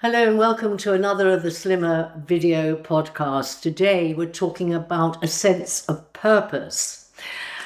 Hello and welcome to another of the Slimmr video podcasts. Today we're talking about a sense of purpose.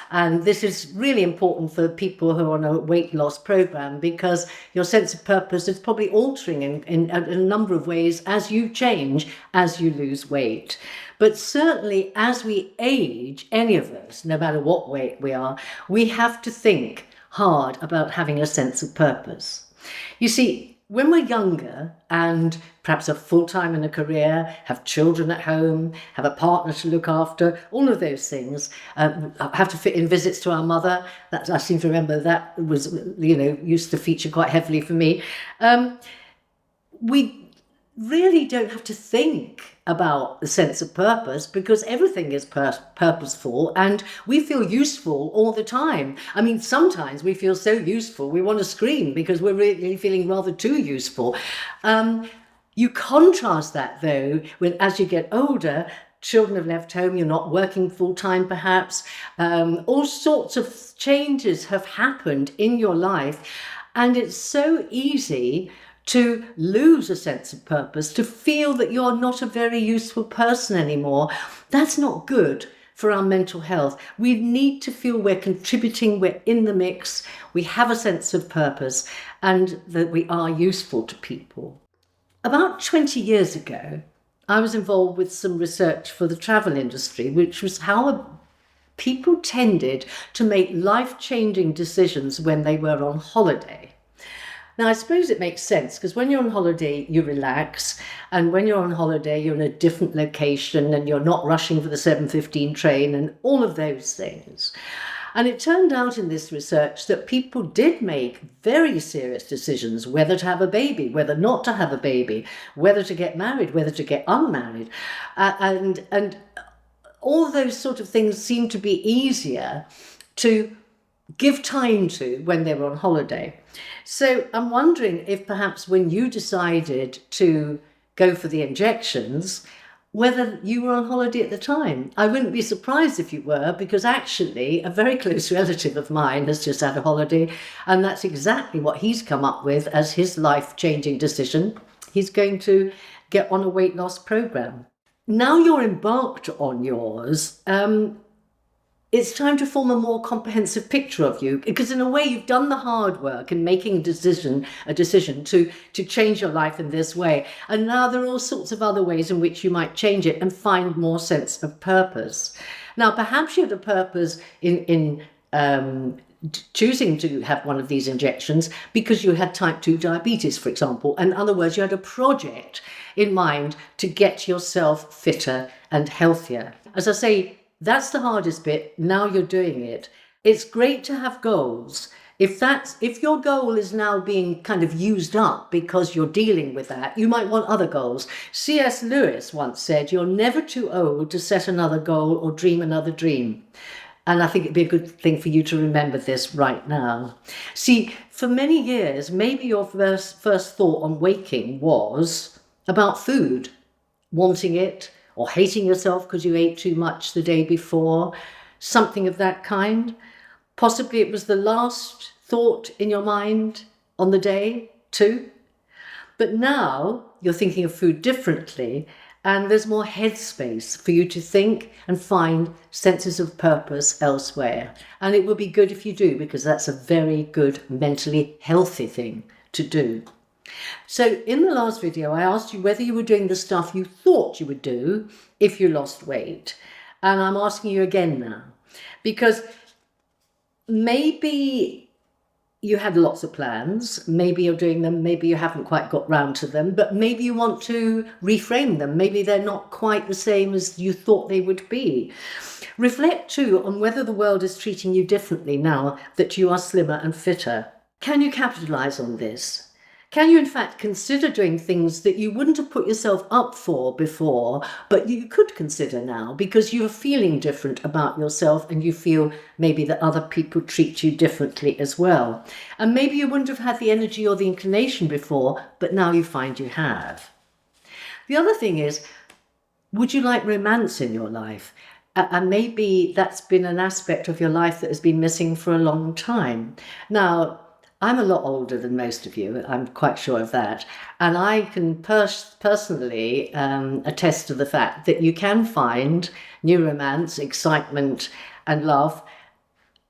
And this is really important for people who are on a weight loss program because your sense of purpose is probably altering in a number of ways as you change, as you lose weight. But certainly as we age, any of us, no matter what weight we are, we have to think hard about having a sense of purpose. You see, when we're younger and perhaps are full-time in a career, have children at home, have a partner to look after, all of those things, have to fit in visits to our mother. That I seem to remember that was, used to feature quite heavily for me. We really don't have to think about the sense of purpose because everything is purposeful and we feel useful all the time. I mean, sometimes we feel so useful we want to scream because we're really feeling rather too useful. You contrast that though when as you get older, children have left home, you're not working full-time perhaps, all sorts of changes have happened in your life, and it's so easy to lose a sense of purpose, to feel that you're not a very useful person anymore. That's not good for our mental health. We need to feel we're contributing, we're in the mix, we have a sense of purpose, and that we are useful to people. About 20 years ago, I was involved with some research for the travel industry, which was how people tended to make life-changing decisions when they were on holiday. Now, I suppose it makes sense because when you're on holiday, you relax. And when you're on holiday, you're in a different location and you're not rushing for the 7:15 train and all of those things. And it turned out in this research that people did make very serious decisions, whether to have a baby, whether not to have a baby, whether to get married, whether to get unmarried. And all those sort of things seem to be easier to give time to when they were on holiday. So I'm wondering if perhaps when you decided to go for the injections, whether you were on holiday at the time. I wouldn't be surprised if you were, because actually a very close relative of mine has just had a holiday, and that's exactly what he's come up with as his life-changing decision. He's going to get on a weight loss program. Now you're embarked on yours, it's time to form a more comprehensive picture of you, because in a way you've done the hard work in making a decision to change your life in this way. And now there are all sorts of other ways in which you might change it and find more sense of purpose. Now, perhaps you had a purpose in choosing to have one of these injections because you had type 2 diabetes, for example. In other words, you had a project in mind to get yourself fitter and healthier. As I say, that's the hardest bit. Now you're doing it. It's great to have goals. If your goal is now being kind of used up because you're dealing with that, you might want other goals. C.S. Lewis once said, "You're never too old to set another goal or dream another dream." And I think it'd be a good thing for you to remember this right now. See, for many years, maybe your first thought on waking was about food, wanting it, or hating yourself because you ate too much the day before, something of that kind. Possibly it was the last thought in your mind on the day too. But now you're thinking of food differently, and there's more headspace for you to think and find senses of purpose elsewhere. And it will be good if you do, because that's a very good mentally healthy thing to do. So in the last video, I asked you whether you were doing the stuff you thought you would do if you lost weight. And I'm asking you again now, because maybe you had lots of plans, maybe you're doing them, maybe you haven't quite got round to them, but maybe you want to reframe them. Maybe they're not quite the same as you thought they would be. Reflect too on whether the world is treating you differently now that you are slimmer and fitter. Can you capitalize on this? Can you in fact consider doing things that you wouldn't have put yourself up for before, but you could consider now because you're feeling different about yourself and you feel maybe that other people treat you differently as well. And maybe you wouldn't have had the energy or the inclination before, but now you find you have. The other thing is, would you like romance in your life? And maybe that's been an aspect of your life that has been missing for a long time. Now, I'm a lot older than most of you, I'm quite sure of that. And I can personally attest to the fact that you can find new romance, excitement, and love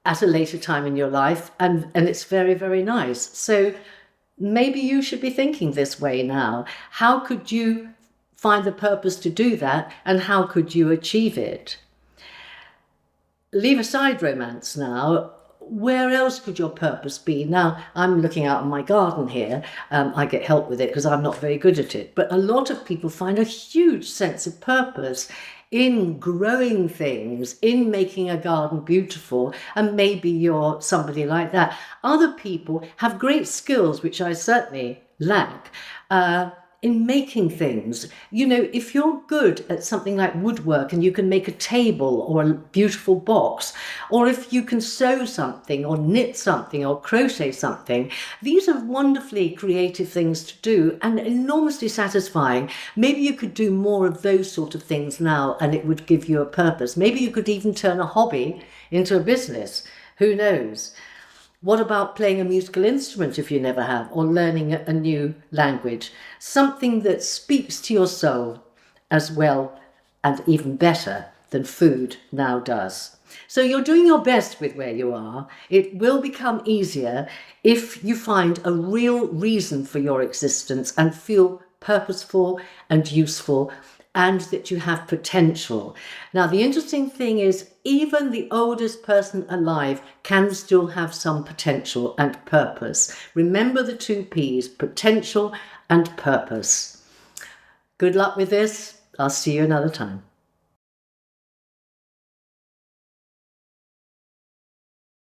at a later time in your life, and it's very, very nice. So maybe you should be thinking this way now. How could you find the purpose to do that, and how could you achieve it? Leave aside romance now. Where else could your purpose be? Now, I'm looking out in my garden here. I get help with it because I'm not very good at it. But a lot of people find a huge sense of purpose in growing things, in making a garden beautiful, and maybe you're somebody like that. Other people have great skills, which I certainly lack, in making things. You know, if you're good at something like woodwork and you can make a table or a beautiful box, or if you can sew something or knit something or crochet something, these are wonderfully creative things to do and enormously satisfying. Maybe you could do more of those sort of things now and it would give you a purpose. Maybe you could even turn a hobby into a business. Who knows? What about playing a musical instrument if you never have, or learning a new language? Something that speaks to your soul as well and even better than food now does. So you're doing your best with where you are. It will become easier if you find a real reason for your existence and feel purposeful and useful, and that you have potential. Now, the interesting thing is, even the oldest person alive can still have some potential and purpose. Remember the 2 P's, potential and purpose. Good luck with this. I'll see you another time.